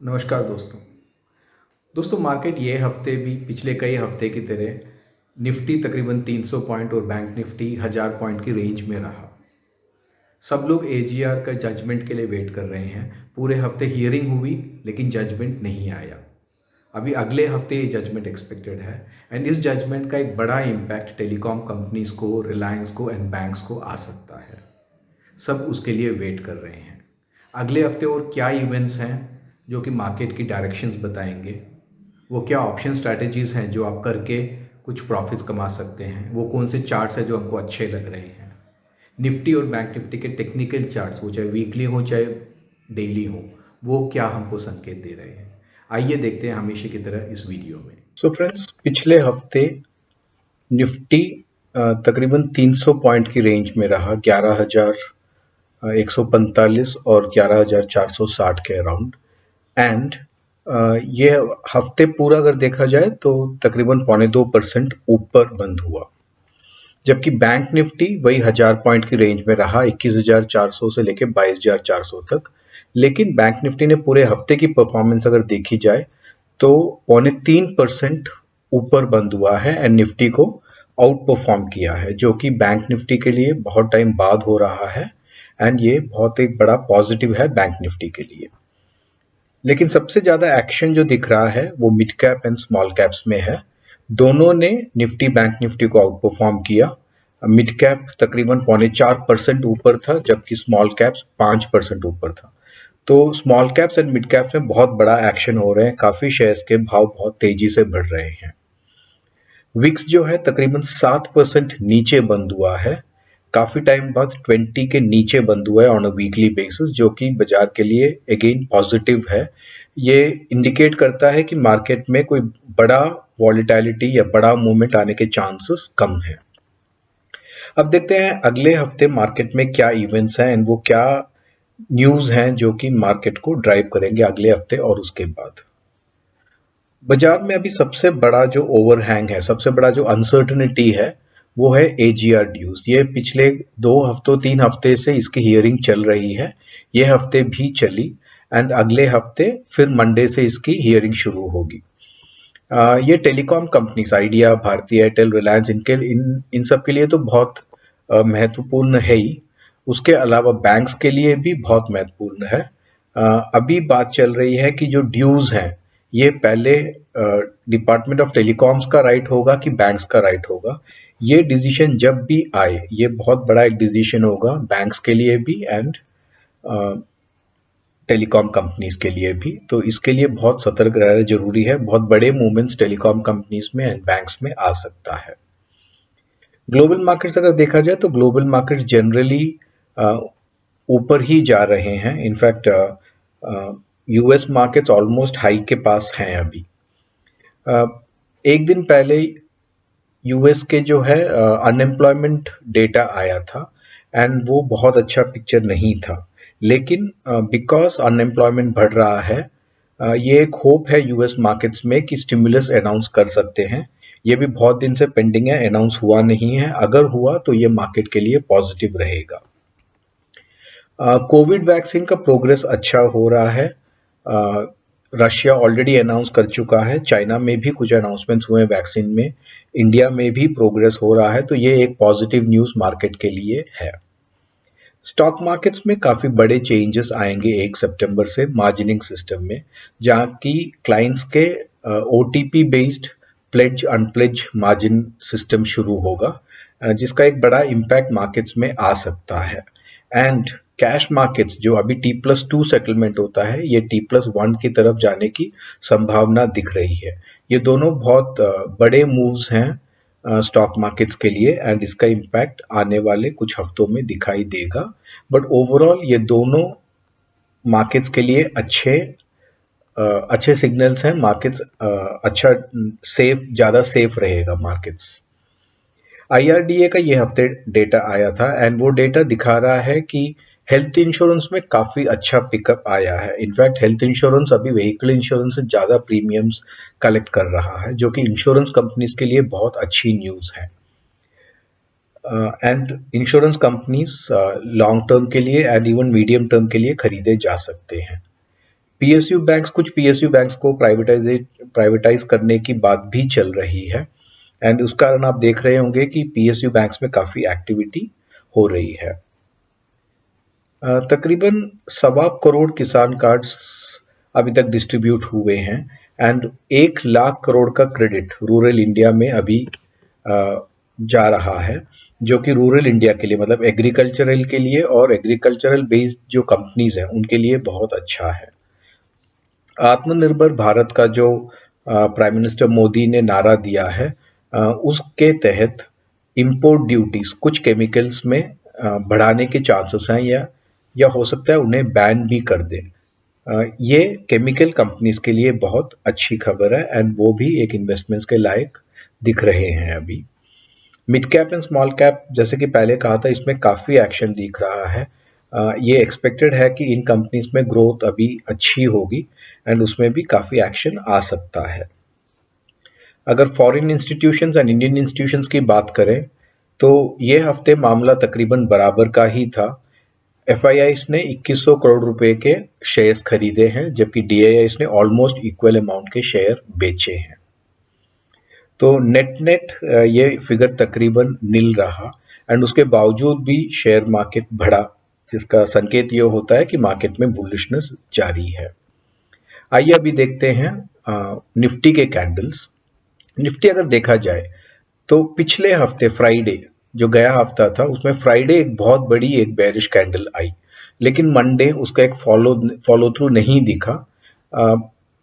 नमस्कार दोस्तों मार्केट ये हफ्ते भी पिछले कई हफ्ते की तरह निफ्टी तकरीबन 300 पॉइंट और बैंक निफ्टी 1000 पॉइंट की रेंज में रहा। सब लोग एजीआर का जजमेंट के लिए वेट कर रहे हैं। पूरे हफ्ते हियरिंग हुई लेकिन जजमेंट नहीं आया। अभी अगले हफ्ते ये जजमेंट एक्सपेक्टेड है एंड इस जजमेंट का एक बड़ा इम्पैक्ट टेलीकॉम कंपनीज को, रिलायंस को एंड बैंक्स को आ सकता है। सब उसके लिए वेट कर रहे हैं। अगले हफ्ते और क्या इवेंट्स हैं जो कि मार्केट की डायरेक्शंस बताएंगे, वो क्या ऑप्शन स्ट्रैटेजीज़ हैं जो आप करके कुछ प्रॉफिट्स कमा सकते हैं, वो कौन से चार्ट्स हैं जो हमको अच्छे लग रहे हैं। निफ्टी और बैंक निफ्टी के टेक्निकल चार्ट्स, वो चाहे वीकली हो चाहे डेली हो, वो क्या हमको संकेत दे रहे हैं। आइए देखते हैं हमेशा की तरह इस वीडियो में। सो फ्रेंड्स, पिछले हफ्ते निफ्टी तकरीबन 300 पॉइंट की रेंज में रहा, 11,145 और 11,460 के अराउंड। एंड ये हफ्ते पूरा अगर देखा जाए तो तकरीबन 0.25% ऊपर बंद हुआ, जबकि बैंक निफ्टी वही 1000 पॉइंट की रेंज में रहा, 21,400 से लेके 22,400 तक। लेकिन बैंक निफ्टी ने पूरे हफ्ते की परफॉर्मेंस अगर देखी जाए तो 0.3% ऊपर बंद हुआ है एंड निफ्टी को आउट परफॉर्म किया है, जो कि बैंक निफ्टी के लिए बहुत टाइम बाद हो रहा है एंड ये बहुत एक बड़ा पॉजिटिव है बैंक निफ्टी के लिए। लेकिन सबसे ज्यादा एक्शन जो दिख रहा है वो mid cap and small caps में है। दोनों ने निफ्टी बैंक निफ्टी को आउट परफॉर्म किया। मिड कैप तकरीबन 0.4% ऊपर था, जबकि स्मॉल कैप्स 5% ऊपर था। तो small caps and mid caps में बहुत बड़ा एक्शन हो रहे हैं, काफी शेयर्स के भाव बहुत तेजी से बढ़ रहे हैं। विक्स जो है तकरीबन 7% नीचे बंद हुआ है, काफी टाइम बाद 20 के नीचे बंद हुआ है ऑन अ वीकली बेसिस, जो कि बाजार के लिए अगेन पॉजिटिव है। ये इंडिकेट करता है कि मार्केट में कोई बड़ा वॉलेटिलिटी या बड़ा मूवमेंट आने के चांसेस कम है। अब देखते हैं अगले हफ्ते मार्केट में क्या इवेंट्स हैं एंड वो क्या न्यूज हैं जो कि मार्केट को ड्राइव करेंगे अगले हफ्ते और उसके बाद। बाजार में अभी सबसे बड़ा जो ओवरहैंग है, सबसे बड़ा जो अनसर्टनिटी है, वो है एजीआर ड्यूज। ये पिछले 2 हफ्तों 3 हफ्ते से इसकी हियरिंग चल रही है। ये हफ्ते भी चली एंड अगले हफ्ते फिर मंडे से इसकी हियरिंग शुरू होगी। ये telecom companies Idea, Bharti Airtel, Reliance, इन सब के लिए तो बहुत महत्वपूर्ण है ही। उसके अलावा बैंक्स के लिए भी बहुत महत्वपूर्ण है। अभी बात चल रही है कि जो ड्यूज हैं ये पहले डिपार्टमेंट ऑफ टेलीकॉम्स का राइट होगा कि बैंक्स का राइट होगा। ये डिसीजन जब भी आए, ये बहुत बड़ा एक डिसीजन होगा बैंक्स के लिए भी एंड टेलीकॉम कंपनीज के लिए भी। तो इसके लिए बहुत सतर्क रहना जरूरी है। बहुत बड़े मूवमेंट्स टेलीकॉम कंपनीज में एंड बैंक्स में आ सकता है। ग्लोबल मार्केट्स अगर देखा जाए तो ग्लोबल मार्केट्स जनरली ऊपर ही जा रहे हैं। In fact US markets almost high के पास हैं अभी। एक दिन पहले यूएस के जो है अनएम्प्लॉयमेंट डेटा आया था एंड वो बहुत अच्छा पिक्चर नहीं था। लेकिन बिकॉज अनएम्प्लॉयमेंट बढ़ रहा है, ये एक होप है यूएस मार्केट्स में कि स्टिमुलस अनाउंस कर सकते हैं। ये भी बहुत दिन से पेंडिंग है, अनाउंस हुआ नहीं है। अगर हुआ तो ये मार्केट के लिए पॉजिटिव रहेगा। कोविड वैक्सीन का प्रोग्रेस अच्छा हो रहा है। रशिया ऑलरेडी अनाउंस कर चुका है, चाइना में भी कुछ अनाउंसमेंट्स हुए हैं वैक्सीन में, इंडिया में भी प्रोग्रेस हो रहा है। तो ये एक पॉजिटिव न्यूज मार्केट के लिए है। स्टॉक मार्केट्स में काफी बड़े चेंजेस आएंगे 1 सितंबर से मार्जिनिंग सिस्टम में, जहां की क्लाइंट्स के OTP based pledge unpledge margin system शुरू होगा, जिसका एक बड़ा इम्पैक्ट मार्केट्स में आ सकता है। एंड कैश मार्केट्स जो अभी T+2 सेटलमेंट होता है, ये T+1 की तरफ जाने की संभावना दिख रही है। ये दोनों बहुत बड़े मूव्स हैं स्टॉक मार्केट्स के लिए एंड इसका इम्पैक्ट आने वाले कुछ हफ्तों में दिखाई देगा। बट ओवरऑल ये दोनों मार्केट्स के लिए अच्छे सिग्नल्स हैं। मार्केट्स अच्छा ज्यादा सेफ रहेगा मार्केट्स। IRDA का ये हफ्ते डेटा आया था एंड वो डेटा दिखा रहा है कि हेल्थ इंश्योरेंस में काफी अच्छा पिकअप आया है। इनफैक्ट हेल्थ इंश्योरेंस अभी व्हीकल इंश्योरेंस से ज्यादा प्रीमियम्स कलेक्ट कर रहा है, जो कि इंश्योरेंस कंपनीज के लिए बहुत अच्छी न्यूज है। And insurance companies long term के लिए एंड इवन मीडियम टर्म के लिए खरीदे जा सकते हैं। पीएसयू बैंक्स, कुछ पीएसयू बैंक्स को प्राइवेटाइज करने की बात भी चल रही है एंड उस कारण आप देख रहे होंगे कि पीएसयू बैंक्स में काफ़ी एक्टिविटी हो रही है। तकरीबन 1.25 करोड़ किसान कार्ड्स अभी तक डिस्ट्रीब्यूट हुए हैं एंड 1 लाख करोड़ का क्रेडिट रूरल इंडिया में अभी जा रहा है, जो कि रूरल इंडिया के लिए मतलब एग्रीकल्चरल के लिए और एग्रीकल्चरल बेस्ड जो कंपनीज हैं उनके लिए बहुत अच्छा है। आत्मनिर्भर भारत का जो प्राइम मिनिस्टर मोदी ने नारा दिया है, उसके तहत इंपोर्ट ड्यूटीज कुछ केमिकल्स में बढ़ाने के चांसेस हैं या हो सकता है उन्हें बैन भी कर दें। ये केमिकल कंपनीज के लिए बहुत अच्छी खबर है एंड वो भी एक इन्वेस्टमेंट्स के लायक दिख रहे हैं अभी। Mid cap and small cap, जैसे कि पहले कहा था, इसमें काफ़ी एक्शन दिख रहा है। ये एक्सपेक्टेड है कि इन कंपनीज में ग्रोथ अभी अच्छी होगी एंड उसमें भी काफ़ी एक्शन आ सकता है। अगर foreign institutions and Indian institutions की बात करें तो ये हफ्ते मामला तकरीबन बराबर का ही था। एफआईआईस ने 2100 करोड़ रुपए के शेयर्स खरीदे हैं, जबकि डीआईआईस ने ऑलमोस्ट इक्वल अमाउंट के शेयर बेचे हैं। तो नेट ये फिगर तकरीबन नील रहा एंड उसके बावजूद भी शेयर मार्केट बढ़ा, जिसका संकेत ये होता है कि मार्केट में बुलिशनेस जारी है। आइए अभी देखते हैं निफ्टी के कैंडल्स। निफ्टी अगर देखा जाए तो पिछले हफ्ते फ्राइडे, जो गया हफ्ता था, उसमें फ्राइडे एक बहुत बड़ी एक बेरिश कैंडल आई, लेकिन मंडे उसका एक फॉलो थ्रू नहीं दिखा।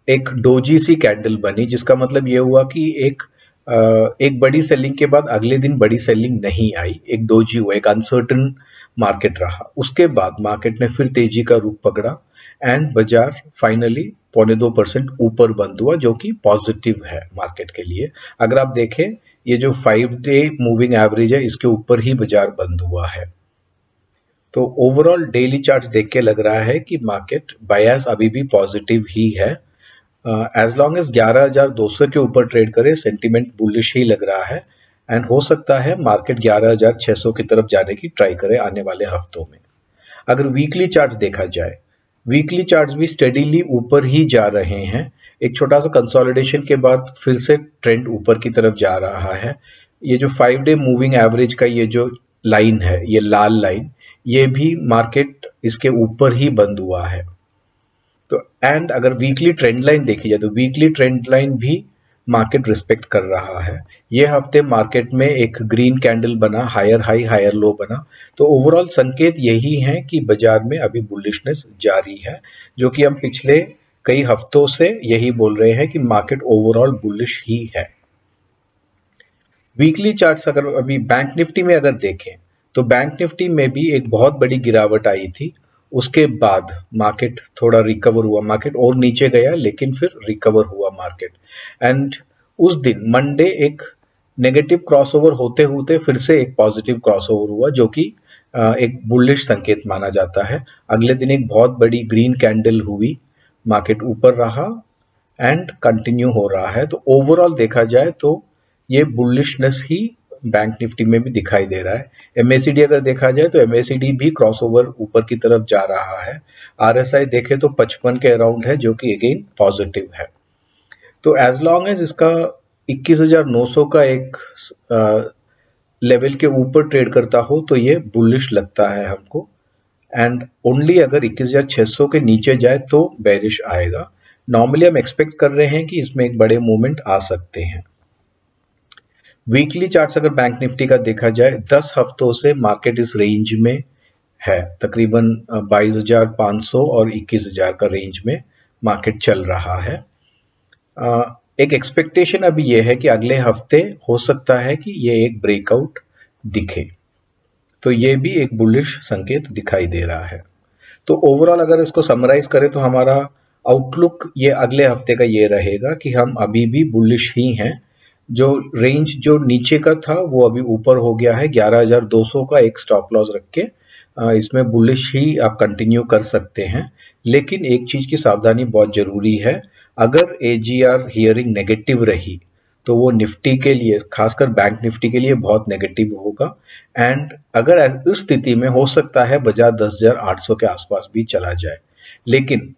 एक डोजी सी कैंडल बनी, जिसका मतलब ये हुआ कि एक बड़ी सेलिंग के बाद अगले दिन बड़ी सेलिंग नहीं आई, एक डोजी हुआ, एक अनसर्टन मार्केट रहा। उसके बाद मार्केट ने फिर तेजी का रूप पकड़ा एंड बाजार फाइनली 2.25% ऊपर बंद हुआ, जो कि पॉजिटिव है मार्केट के लिए। अगर आप देखें, ये जो 5-डे मूविंग एवरेज है, इसके ऊपर ही बाजार बंद हुआ है। तो ओवरऑल डेली चार्ट्स देख के लग रहा है कि मार्केट बायस अभी भी पॉजिटिव ही है। एज लॉन्ग एज 11,200 के ऊपर ट्रेड करे, सेंटिमेंट बुलिश ही लग रहा है एंड हो सकता है मार्केट 11,600 की तरफ जाने की ट्राई करे आने वाले हफ्तों में। अगर वीकली चार्ट्स देखा जाए, वीकली चार्ट्स भी स्टेडीली ऊपर ही जा रहे हैं। एक छोटा सा कंसोलिडेशन के बाद फिर से ट्रेंड ऊपर की तरफ जा रहा है। ये जो 5-डे मूविंग एवरेज का ये जो लाइन है, ये लाल लाइन, ये भी मार्केट इसके ऊपर ही बंद हुआ है। तो एंड अगर वीकली ट्रेंड लाइन देखी जाए तो वीकली ट्रेंड लाइन भी मार्केट रिस्पेक्ट कर रहा है। ये हफ्ते मार्केट में एक ग्रीन कैंडल बना, हायर हाई हायर लो बना। तो ओवरऑल संकेत यही है कि बाजार में अभी बुलिशनेस जारी है, जो कि हम पिछले कई हफ्तों से यही बोल रहे हैं कि मार्केट ओवरऑल बुलिश ही है। वीकली चार्ट्स अगर अभी बैंक निफ्टी में अगर देखें तो बैंक निफ्टी में भी एक बहुत बड़ी गिरावट आई थी। उसके बाद मार्केट थोड़ा रिकवर हुआ, मार्केट और नीचे गया लेकिन फिर रिकवर हुआ मार्केट एंड उस दिन मंडे एक नेगेटिव क्रॉसओवर होते होते फिर से एक पॉजिटिव क्रॉसओवर हुआ, जो कि एक बुलिश संकेत माना जाता है। अगले दिन एक बहुत बड़ी ग्रीन कैंडल हुई, मार्केट ऊपर रहा एंड कंटिन्यू हो रहा है। तो ओवरऑल देखा जाए तो ये बुलिशनेस ही बैंक निफ्टी में भी दिखाई दे रहा है। एमएसीडी अगर देखा जाए तो एमएसीडी भी क्रॉसओवर ऊपर की तरफ जा रहा है। आरएसआई देखे तो 55 के अराउंड है, जो कि अगेन पॉजिटिव है। तो एज लॉन्ग एज इसका 21,900 का एक लेवल के ऊपर ट्रेड करता हो तो ये बुलिश लगता है हमको एंड ओनली अगर 21,600 के नीचे जाए तो बेरिश आएगा। नॉर्मली हम एक्सपेक्ट कर रहे हैं कि इसमें एक बड़े मूवमेंट आ सकते हैं। वीकली चार्ट्स अगर बैंक निफ्टी का देखा जाए, 10 हफ्तों से मार्केट इस रेंज में है, तकरीबन 22,500 और 21,000 का रेंज में मार्केट चल रहा है। एक एक्सपेक्टेशन अभी यह है कि अगले हफ्ते हो सकता है कि ये एक ब्रेकआउट दिखे, तो ये भी एक बुलिश संकेत दिखाई दे रहा है। तो ओवरऑल अगर इसको समराइज करें तो हमारा आउटलुक ये अगले हफ्ते का ये रहेगा कि हम अभी भी बुलिश ही हैं। जो रेंज जो नीचे का था वो अभी ऊपर हो गया है, 11,200 का एक स्टॉप लॉस रख के इसमें बुलिश ही आप कंटिन्यू कर सकते हैं। लेकिन एक चीज की सावधानी बहुत जरूरी है, अगर एजीआर हियरिंग नेगेटिव रही तो वो निफ्टी के लिए, खासकर बैंक निफ्टी के लिए बहुत नेगेटिव होगा। एंड अगर इस स्थिति में हो सकता है बाजार 10,800 के आसपास भी चला जाए, लेकिन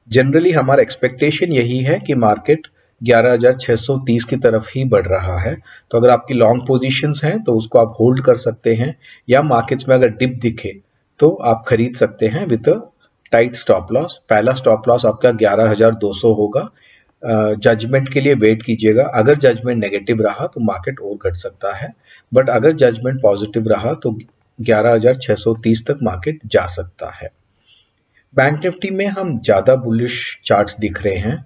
जनरली हमारा एक्सपेक्टेशन यही है कि मार्केट 11,630 की तरफ ही बढ़ रहा है। तो अगर आपकी लॉन्ग पोजीशंस हैं तो उसको आप होल्ड कर सकते हैं, या मार्केट्स में अगर डिप दिखे तो आप खरीद सकते हैं with a tight stop loss. पहला स्टॉप लॉस आपका 11,200 होगा। जजमेंट के लिए वेट कीजिएगा। अगर जजमेंट नेगेटिव रहा तो मार्केट और घट सकता है, बट अगर जजमेंट पॉजिटिव रहा तो 11,630 तक मार्केट जा सकता है। बैंक निफ्टी में हम ज़्यादा बुलिश चार्ट्स दिख रहे हैं।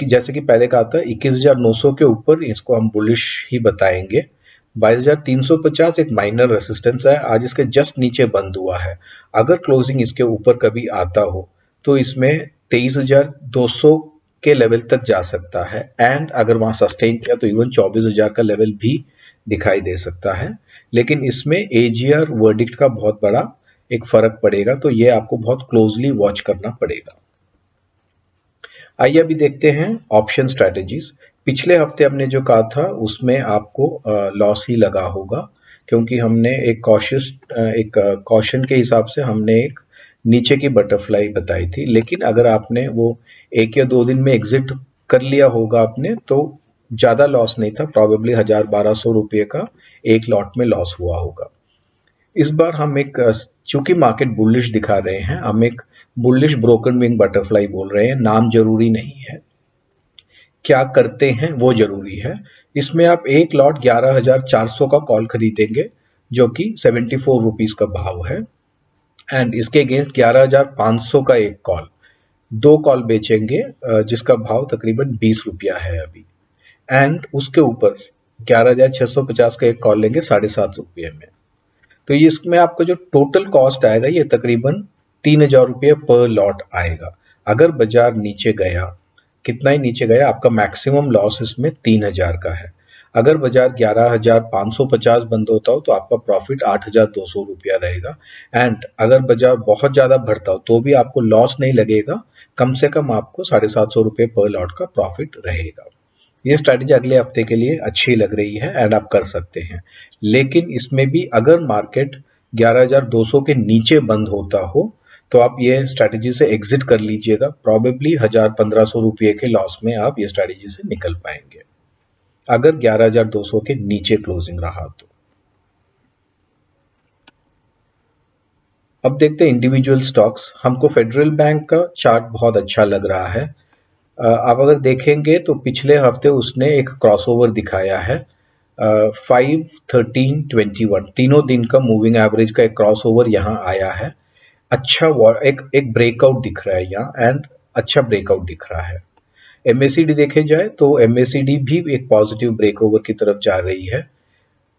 जैसे कि पहले कहा था 21,900 के ऊपर इसको हम बुलिश ही बताएंगे। 22,350 एक माइनर रेसिस्टेंस है, आज इसके जस्ट नीचे बंद हुआ है। अगर क्लोजिंग इसके ऊपर कभी आता हो तो इसमें 23,200 के लेवल तक जा सकता है, एंड अगर वहां सस्टेन किया तो इवन 24,000 का लेवल भी दिखाई दे सकता है। लेकिन इसमें एजीआर वर्डिक्ट का बहुत बड़ा एक फर्क पड़ेगा, तो ये आपको बहुत क्लोजली वॉच करना पड़ेगा। आइए अभी देखते हैं ऑप्शन स्ट्रेटेजीज। पिछले हफ्ते हमने जो कहा था उसमें आपको लॉस ही लगा होगा, क्योंकि हमने एक कॉशन के हिसाब से हमने एक नीचे की बटरफ्लाई बताई थी। लेकिन अगर आपने वो 1 या 2 दिन में एग्जिट कर लिया होगा आपने, तो ज़्यादा लॉस नहीं था, प्रॉबेबली 1,000-1,200 रुपये का एक लॉट में लॉस हुआ होगा। इस बार हम चूंकि मार्केट बुलिश दिखा रहे हैं, हम एक बुलिश ब्रोकन विंग बटरफ्लाई बोल रहे हैं। नाम जरूरी नहीं है, क्या करते हैं वो जरूरी है। इसमें आप एक लॉट 11,400 का कॉल खरीदेंगे, जो कि 74 रुपीज का भाव है, एंड इसके अगेंस्ट 11,500 का एक कॉल, 2 कॉल बेचेंगे जिसका भाव तकरीबन 20 रुपया है अभी, एंड उसके ऊपर 11,650 का एक कॉल लेंगे 7.5 रुपये में। तो इसमें आपका जो टोटल कॉस्ट आएगा ये तकरीबन 3,000 रुपये पर लॉट आएगा। अगर बाजार नीचे गया, कितना ही नीचे गया, आपका मैक्सिमम लॉस इसमें 3,000 का है। अगर बाजार 11,550 बंद होता हो तो आपका प्रॉफिट 8,200 रुपया रहेगा, एंड अगर बाजार बहुत ज्यादा बढ़ता हो तो भी आपको लॉस नहीं लगेगा, कम से कम आपको 750 रुपये पर लॉट का प्रॉफिट रहेगा। ये स्ट्रैटेजी अगले हफ्ते के लिए अच्छी लग रही है एंड आप कर सकते हैं। लेकिन इसमें भी अगर मार्केट 11,200 के नीचे बंद होता हो तो आप ये स्ट्रैटेजी से एग्जिट कर लीजिएगा। प्रॉबेबली 1,000-1,500 रुपये के लॉस में आप ये स्ट्रैटेजी से निकल पाएंगे, अगर 11,200 के नीचे क्लोजिंग रहा तो। अब देखते हैं इंडिविजुअल स्टॉक्स। हमको फेडरल बैंक का चार्ट बहुत अच्छा लग रहा है। आप अगर देखेंगे तो पिछले हफ्ते उसने एक क्रॉसओवर दिखाया है, 5, 13, 21 तीनों दिन का मूविंग एवरेज का एक क्रॉसओवर यहाँ आया है। अच्छा एक ब्रेकआउट दिख रहा है यहाँ, एंड अच्छा ब्रेकआउट दिख रहा है। MACD देखे जाए तो MACD भी एक पॉजिटिव ब्रेकओवर की तरफ जा रही है।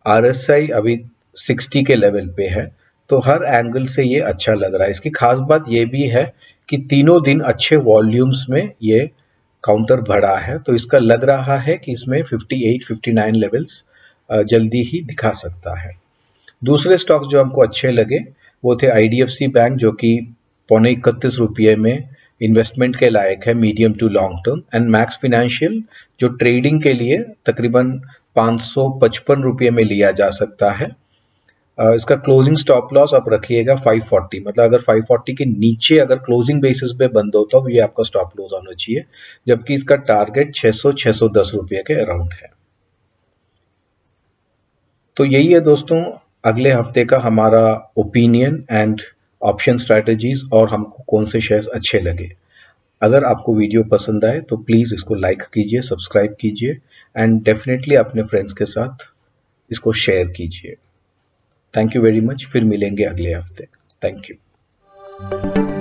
RSI अभी 60 के लेवल पे है, तो हर एंगल से ये अच्छा लग रहा है। इसकी खास बात ये भी है कि तीनों दिन अच्छे वॉल्यूम्स में ये काउंटर बढ़ा है, तो इसका लग रहा है कि इसमें 58-59 लेवल्स जल्दी ही दिखा सकता है। दूसरे स्टॉक्स जो हमको अच्छे लगे वो थे IDFC बैंक, जो कि 31 रुपये में इन्वेस्टमेंट के लायक है medium to long term, and max financial जो ट्रेडिंग के लिए तकरीबन 555 रुपये में लिया जा सकता है। इसका क्लोजिंग स्टॉप लॉस आप रखिएगा 540, मतलब अगर 540 के नीचे अगर क्लोजिंग बेसिस पे बंद होता हो ये आपका स्टॉप लॉस होना चाहिए, जबकि इसका टारगेट 600-610 रुपये के अराउंड है। तो यही है दोस्तों अगले हफ्ते का हमारा ओपिनियन एंड ऑप्शन स्ट्रैटेजीज, और हमको कौन से शेयर्स अच्छे लगे। अगर आपको वीडियो पसंद आए तो प्लीज़ इसको लाइक कीजिए, सब्सक्राइब कीजिए, एंड डेफिनेटली अपने फ्रेंड्स के साथ इसको शेयर कीजिए। थैंक यू वेरी मच, फिर मिलेंगे अगले हफ्ते। Thank you.